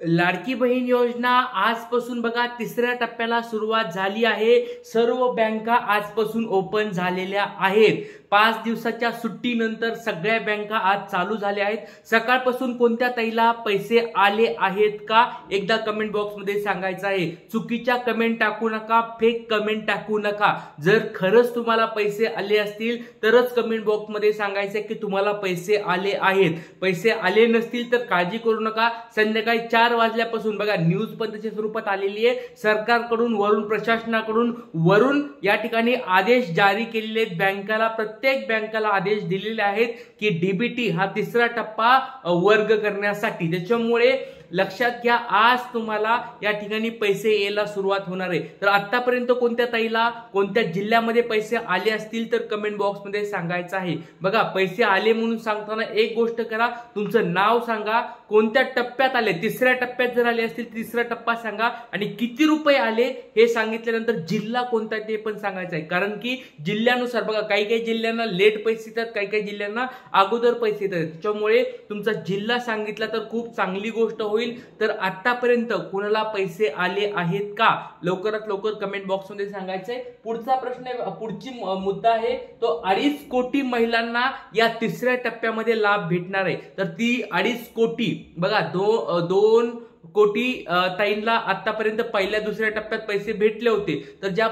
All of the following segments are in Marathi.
लाडकी बहीण योजना आजपासून बघा तिसऱ्या टप्प्याला सुरुवात झाली आहे। सर्व बँका आजपासून ओपन झालेल्या आहेत। 5 दिवसाच्या सुट्टीनंतर सगळ्या बँका आज चालू झाल्या आहेत। सकाळपासून कोणत्या ताईला पैसे आले आहेत का एकदा कमेंट बॉक्स मध्ये सांगायचं आहे। चुकीच्या कमेंट टाकू नका, फेक कमेंट टाकू नका। जर खरंच तुम्हाला पैसे आले असतील तरच कमेंट बॉक्स मध्ये सांगायचं की तुम्हाला पैसे आले आहेत। पैसे आले नसतील तर काळजी करू नका। संध्याकाळी 4 वाजल्यापासून बघा न्यूज पण त्याच्या स्वरूपात आलेली आहे। सरकारकडून वरून प्रशासनाकडून वरून या ठिकाणी आदेश जारी केलेले आहेत। बँकाला प्रत्येक बँकाला आदेश दिलेले आहेत की डीबीटी हा तिसरा टप्पा वर्ग करण्यासाठी। त्याच्यामुळे लक्षात घ्या आज तुम्हाला या ठिकाणी पैसे यायला सुरुवात होणार आहे। तर आतापर्यंत कोणत्या ताईला कोणत्या जिल्ह्यामध्ये पैसे आले असतील तर कमेंट बॉक्स मध्ये सांगायचं आहे। बघा पैसे आले म्हणून सांगताना एक गोष्ट करा, तुमचं नाव सांगा, कोणत्या टप्प्यात आले, तिसऱ्या टप्प्यात जर आले असतील तिसरा टप्पा सांगा आणि किती रुपये आले हे सांगितल्यानंतर जिल्हा कोणता ते पण सांगायचं आहे। कारण की जिल्ह्यानुसार बघा काही काही जिल्ह्यांना लेट पैसे येतात, काही काही जिल्ह्यांना अगोदर पैसे येतात। त्याच्यामुळे तुमचा जिल्हा सांगितला तर खूप चांगली गोष्ट होईल। तर आतापर्यंत कोणाला पैसे आले आहेत का लवकरात लवकर कमेंट बॉक्स मध्ये सांगायचंय। पुढचा प्रश्न पुढची मुद्दा आहे तो 2.5 कोटी महिलांना या तिसऱ्या टप्प्यामध्ये लाभ भेटणार आहे। तर ती 2.5 कोटी बघा 2 कोटी ताईंना आतापर्यंत पहिल्या दुसऱ्या टप्प्यात पैसे भेटले होते। तर ज्या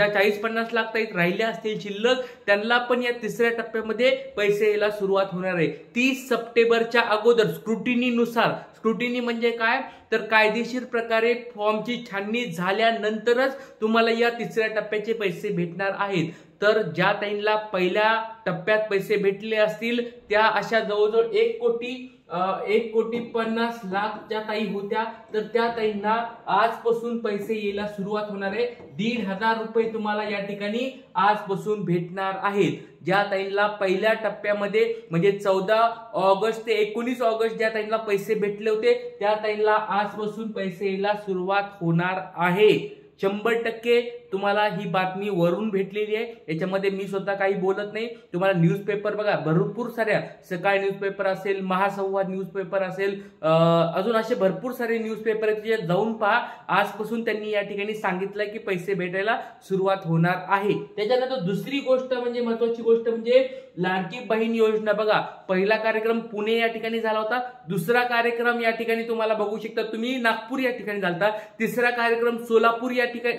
40-50 लाख ताई राहिल्या असतील शिल्लक त्यांना पण या तिसऱ्या टप्प्यामध्ये पैसे यायला सुरुवात होणार आहे। 30 सप्टेंबरच्या अगोदर स्क्रुटिनीनुसार, स्क्रुटिनी म्हणजे काय तर कायदेशीर प्रकारे फॉर्मची छाननी झाल्यानंतरच तुम्हाला या तिसऱ्या टप्प्याचे पैसे भेटणार आहेत। तर ज्या ताईंना पहिल्या टप्प्यात पैसे भेटले असतील त्या अशा जवळजवळ 1,50,00,000 ज्या ताई होत्या तर त्या ताईंना आजपासून पैसे यायला सुरुवात होणार आहे। 1,500 रुपये तुम्हाला या ठिकाणी आजपासून भेटणार आहेत। ज्या ताईंना पहिल्या टप्प्यामध्ये म्हणजे 14 ऑगस्ट ते 19 ऑगस्ट ज्या ताईंना पैसे भेटले होते त्या ताईंना आजपासून पैसे यायला सुरुवात होणार आहे। 100% तुम्हाला ही बातमी वरून भेटलेली आहे। याच्यामध्ये मी स्वतः काही बोलत नाही। तुम्हाला न्यूजपेपर बघा भरपूर साऱ्या, सकाळ न्यूजपेपर असेल, महासंवाद न्यूजपेपर असेल, अजून असे भरपूर सारे न्यूजपेपर आहेत जे जाऊन पहा। आजपासून त्यांनी या ठिकाणी सांगितलंय की पैसे भेटायला सुरुवात होणार आहे। त्याच्यानंतर दुसरी गोष्ट म्हणजे महत्त्वाची गोष्ट म्हणजे लाडकी बहीण योजना बघा पहिला कार्यक्रम पुणे या ठिकाणी झाला होता, दुसरा कार्यक्रम या ठिकाणी तुम्हाला बघू शकता तुम्ही नागपूर या ठिकाणी झाला, तिसरा कार्यक्रम सोलापूर या ठिकाणी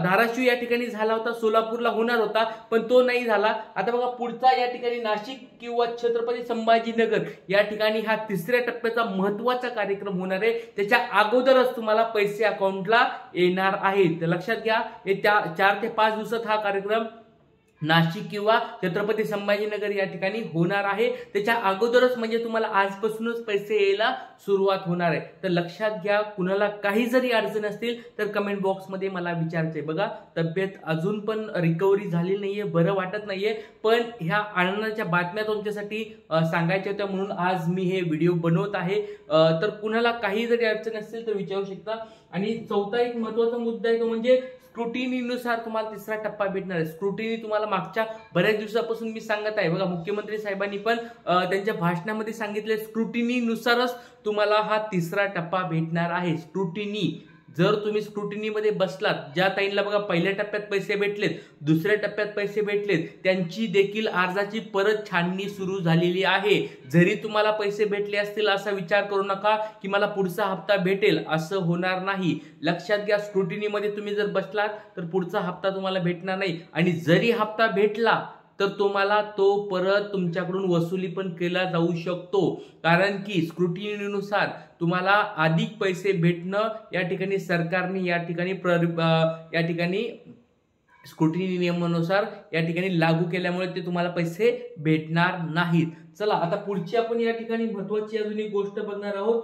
धाराशिव या ठिकाणी झाला होता, सोलापूरला होणार होता पण तो नाही झाला। आता बघा पुढचा या ठिकाणी नाशिक किंवा छत्रपती संभाजीनगर या ठिकाणी हा तिसऱ्या टप्प्याचा महत्त्वाचा कार्यक्रम होणार आहे। त्याच्या अगोदरच तुम्हाला पैसे अकाउंटला येणार आहेत। तर लक्षात घ्या 4 ते 5 दिवसात हा कार्यक्रम नाशिक किंवा छत्रपती संभाजीनगर या ठिकाणी होणार आहे। त्याच्या अगोदरच म्हणजे तुम्हाला आजपासूनच पैसे यायला सुरुवात होणार आहे। तर लक्षात घ्या कुणाला काही जरी अडचण असतील तर कमेंट बॉक्स मध्ये मला विचारायचे। बघा तब्येत अजून पण रिकव्हरी झाली नाहीये, बरं वाटत नाहीये, पण ह्या आनंदाच्या बातम्या तुमच्यासाठी सांगायच्या होत्या म्हणून आज मी हे व्हिडिओ बनवत आहे। तर कुणाला काही जरी अडचण असतील तर विचारू शकता। आणि चौथा एक महत्त्वाचा मुद्दा आहे तो म्हणजे स्क्रुटिनीनुसार तुम्हाला तिसरा टप्पा भेटणार आहे। स्क्रुटिनी तुम्हाला मागच्या बऱ्याच दिवसापासून मी सांगत आहे बघा, मुख्यमंत्री साहेबांनी पण त्यांच्या भाषणामध्ये सांगितले स्क्रुटिनीनुसारच तुम्हाला हा तिसरा टप्पा भेटणार आहे। स्क्रुटिनी जर तुम्ही स्क्रुटिनीमध्ये बसलात, ज्या ताईंना बघा पहिल्या टप्प्यात पैसे भेटलेत, दुसऱ्या टप्प्यात पैसे भेटलेत, त्यांची देखील अर्जाची परत छाननी सुरू झालेली आहे। जरी तुम्हाला पैसे भेटले असतील असा विचार करू नका की मला पुढचा हप्ता भेटेल, असं होणार नाही। लक्षात घ्या स्क्रुटिनीमध्ये तुम्ही जर बसलात तर पुढचा हप्ता तुम्हाला भेटणार नाही आणि जरी हप्ता भेटला तर तुम्हाला तो परत तुमच्याकडून वसुली पण केला जाऊ शकतो। कारण की स्क्रुटिनीनुसार तुम्हाला अधिक पैसे भेटणं या ठिकाणी सरकारने या ठिकाणी स्क्रुटिनी नियमानुसार या ठिकाणी लागू केल्यामुळे ते तुम्हाला पैसे भेटणार नाहीत। चला आता पुढची आपण या ठिकाणी महत्त्वाची अजून एक गोष्ट बघणार आहोत।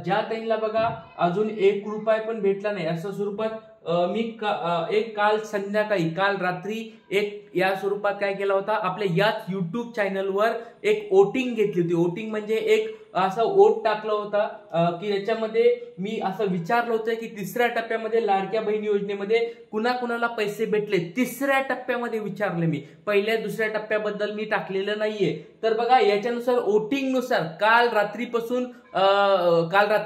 ज्या ताईंना बघा अजून 1 रुपया पण भेटला नाही अशा स्वरूपात मी काल संध्याकाळी काल रात्री एक या स्वरूपात काय केला होता, आपल्या याच युट्यूब चॅनलवर एक वोटिंग घेतली होती. वोटिंग म्हणजे एक असा वोट टाकला होता की याच्यामध्ये मी असं विचारलं होतं की तिसऱ्या टप्प्यामध्ये लाडक्या बहीण योजनेमध्ये कुणाकुणाला पैसे भेटले, तिसऱ्या टप्प्यामध्ये विचारले मी. पहिल्या दुसऱ्या टप्प्याबद्दल मी टाकलेलं नाहीये. तर बघा याच्यानुसार वोटिंग नुसार काल रात्री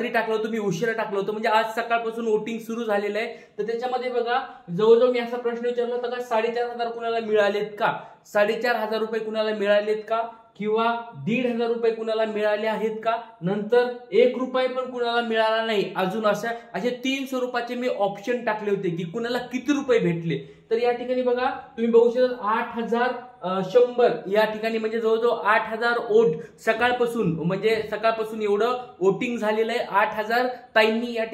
टाकलं होतं मी, उशिरा टाकलं होतं, म्हणजे आज सकाळपासून वोटिंग सुरू झालेलं आहे. तर त्याच्यामध्ये बघा जवळजवळ मी असा प्रश्न विचारला होता का 4,500 कुणाला मिळालेत का, 4,500 रुपये कुणाला मिळालेत का, किंवा 1,500 रुपये कुणाला मिळाले आहेत का, नंतर 1 रुपये पण कुणाला मिळाला नाही अजून, असे 3 स्वरूपाचे मी ऑप्शन टाकले होते की कुणाला किती रुपये भेटले. तर या ठिकाणी बघा तुम्ही बघू शकता 8,100 या ठिकाणी, म्हणजे जवळजवळ 8,000 वोट सकाळपासून एवढं वोटिंग झालेलं आहे. 8,000 ताईंनी या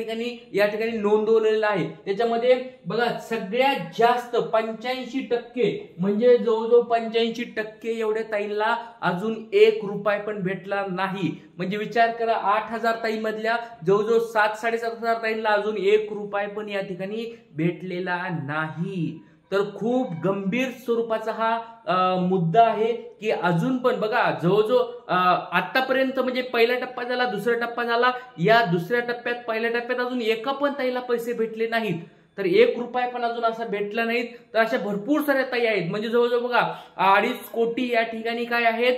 ठिकाणी नोंदवलेलं आहे. त्याच्यामध्ये बघा सगळ्यात जास्त 85% म्हणजे जवळजवळ 85% एवढ्या ताईंना अजून 1 रुपया पण भेटला नाही. म्हणजे विचार करा 8,000 ताई मधल्या जवळजवळ 7,000-7,500 ताईंना अजून 1 रुपया पण या ठिकाणी भेटलेला नाही. तर खूप गंभीर स्वरूपाचा हा मुद्दा आहे की अजून पण बघा जवळजवळ आतापर्यंत म्हणजे पहिला टप्पा झाला, दुसरा टप्पा झाला, या दुसऱ्या टप्प्यात पहिल्या टप्प्यात अजून एका पण ताईला पैसे भेटले नाहीत. तर 1 रुपया पण अजून असा भेटला नाहीत. तर अशा भरपूर साऱ्या ताई आहेत, म्हणजे जवळजवळ बघा 2.5 कोटी या ठिकाणी काय आहेत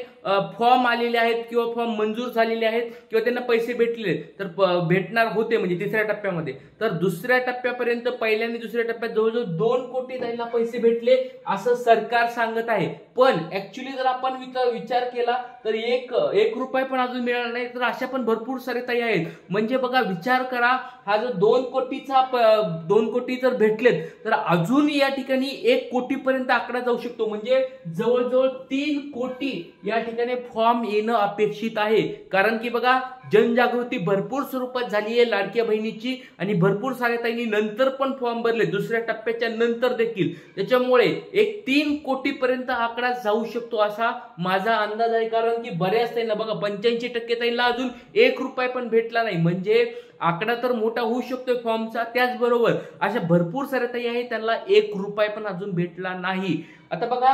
फॉर्म आलेले आहेत किंवा फॉर्म मंजूर झालेले आहेत किंवा त्यांना पैसे भेटले, तर भेटणार होते म्हणजे तिसऱ्या टप्प्यामध्ये. तर दुसऱ्या टप्प्यापर्यंत पहिल्या आणि दुसऱ्या टप्प्यात जवळजवळ 2 कोटी ताईंना पैसे भेटले असं सरकार सांगत आहे. पण ऍक्च्युली जर आपण विचार केला तर 1 रुपया पण अजून मिळाला नाही. तर अशा पण भरपूर सारे ताई आहेत. म्हणजे बघा विचार करा, हा जो 2 कोटी जर भेटलेत तर अजून या ठिकाणी 1 कोटीपर्यंत आकडा जाऊ शकतो. म्हणजे जवळजवळ 3 कोटी या ठिकाणी फॉर्म येणं अपेक्षित आहे. कारण की बघा जनजागृती भरपूर स्वरूपात झाली आहे लाडक्या बहिणीची, आणि भरपूर साऱ्या ताईंनी नंतर पण फॉर्म भरले दुसऱ्या टप्प्याच्या नंतर देखील. त्याच्यामुळे 3 कोटीपर्यंत आकडा जाऊ शकतो असा माझा अंदाज आहे. कारण की बऱ्याच ताईंना बघा 85% ताईंना अजून 1 रुपया पण भेटला नाही. म्हणजे आकडा तर मोठा होऊ शकतोय फॉर्मचा, त्याचबरोबर अशा भरपूर साऱ्या ताई आहेत त्यांना 1 रुपया पण अजून भेटला नाही. आता बघा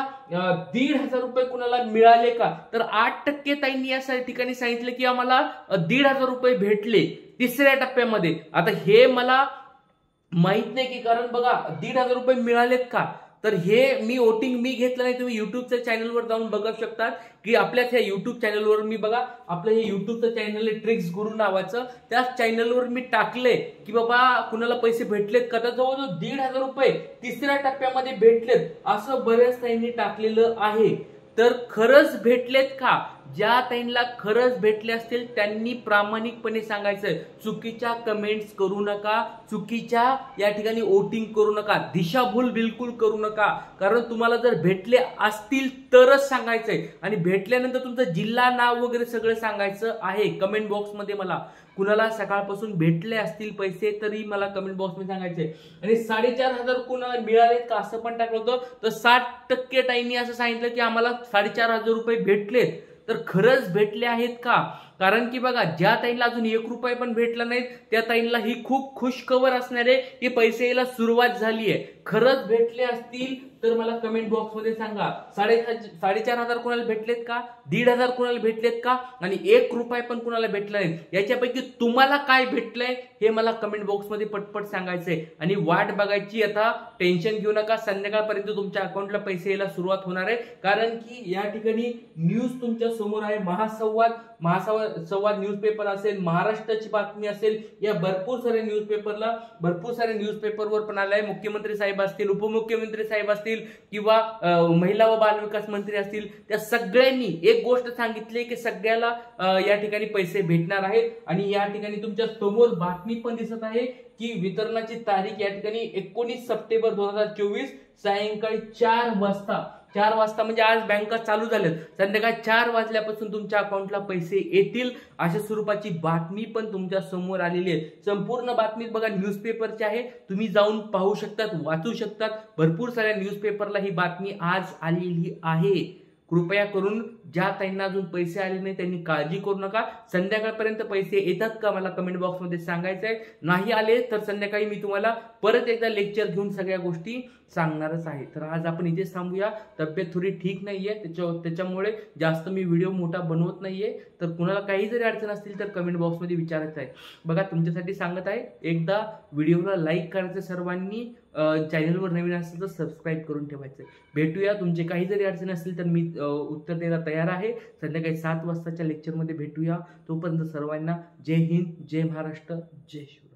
1,500 रुपये कुणाला मिळाले का, तर 8% ताईंनी या ठिकाणी सांगितलं की आम्हाला 1,500 रुपये भेटले तिसऱ्या टप्प्यामध्ये. आता हे मला माहित नाही की, कारण बघा 1,500 रुपये मिळालेत का, तर हे वोटिंग मी घेतलं नाही. तुम्ही युट्यूबच्या चॅनलवर जाऊन बघू शकतात की आपल्याच ह्या युट्यूब चॅनलवर मी बघा आपलं हे युट्यूबचं चॅनल आहे ट्रिक्स गुरु नावाचं, त्याच चॅनलवर मी टाकले की बाबा कुणाला पैसे भेटलेत का, तर जवळजवळ 1,500 रुपये तिसऱ्या टप्प्यामध्ये भेटलेत असं बऱ्याच ताईंनी टाकलेलं आहे. तर खरंच भेटलेत का, ज्या ताईंना खरंच भेटले असतील त्यांनी प्रामाणिकपणे सांगायचं. चुकीच्या कमेंट्स करू नका, चुकीच्या या ठिकाणी वोटिंग करू नका, दिशाभूल बिलकुल करू नका. कारण तुम्हाला जर भेटले असतील तरच सांगायचंय, आणि भेटल्यानंतर तुमचं जिल्हा नाव वगैरे सगळं सांगायचं आहे कमेंट बॉक्समध्ये. मला कुणाला सकाळपासून भेटले असतील पैसे तरी मला कमेंट बॉक्समध्ये सांगायचे. आणि 4,500 कुणाला मिळालेत का असं पण टाकलं होतं. तर 60% ताईंनी असं सांगितलं की आम्हाला 4,500 रुपये भेटलेत. तर खरंच भेटले आहेत का, कारण की बघा ज्या ताईंना अजून 1 रुपया पण भेटला नाही त्या ताईंना ही खूप खुशखबर असणार आहे की पैसे यायला सुरुवात झाली आहे. खरंच भेटले असतील तर मला कमेंट बॉक्स मध्ये सांगा. 4,500 कुणाला भेटलेत का, 1,500 कुणाला भेटलेत का, आणि 1 रुपया पण कुणाला भेटला नाही, याच्यापैकी तुम्हाला काय भेटलंय हे मला कमेंट बॉक्स मध्ये पटपट सांगायचंय. आणि वाट बघायची, आता टेन्शन घेऊ नका, संध्याकाळपर्यंत तुमच्या अकाउंटला पैसे यायला सुरुवात होणार आहे. कारण की या ठिकाणी न्यूज तुमच्या समोर आहे. महासंवाद न्यूजपेपर असेल, महाराष्ट्राची बातमी असेल, या भरपूर साऱ्या न्यूजपेपरवर पण आलाय. मुख्यमंत्री साहेब असतील, उपमुख्यमंत्री साहेब असतील किंवा महिला व बाल विकास मंत्री असतील, त्या सगळ्यांनी एक गोष्ट सांगितली की सगळ्याला या ठिकाणी पैसे भेटणार आहेत. आणि या ठिकाणी तुमच्या समोर बातमी पण दिसत आहे की वितरणाची तारीख या ठिकाणी 19 सप्टेंबर 2024 सायंकाळी 4 वाजता म्हणजे आज बँका चालू झाल्यात, संध्याकाळी 4 वाजल्यापासून तुमच्या अकाउंटला पैसे येतील अशा स्वरूपाची बातमी पण तुमच्या समोर आलेली आहे. संपूर्ण बातमी बघा न्यूजपेपरची आहे, तुम्ही जाऊन पाहू शकतात, वाचू शकतात. भरपूर साऱ्या न्यूजपेपरला ही बातमी आज आलेली आहे. कृपया करून ज्या ताईंना अजून पैसे आले नाही त्यांनी काळजी करू नका. संध्याकाळपर्यंत पैसे येतात का मला कमेंट बॉक्समध्ये सांगायचं आहे. नाही आले तर संध्याकाळी मी तुम्हाला परत एकदा लेक्चर घेऊन सगळ्या गोष्टी सांगणारच आहे. तर आज आपण इथेच थांबूया. तब्येत थोडी ठीक नाहीये, त्याच्यामुळे जास्त मी व्हिडिओ मोठा बनवत नाहीये. तर कुणाला काही जरी अडचण असतील तर कमेंट बॉक्समध्ये विचारायचं आहे. बघा तुमच्यासाठी सांगत आहे, एकदा व्हिडिओला लाईक करायचं सर्वांनी, चॅनलवर नवीन असेल तर सबस्क्राईब करून ठेवायचं. भेटूया. तुमचे काही जरी अडचण असतील तर मी उत्तर द्यायला तयार आहे. संध्याकाळी 7 वाजताच्या लेक्चरमध्ये भेटूया. तोपर्यंत सर्वांना जय हिंद, जय महाराष्ट्र, जय शिवराय.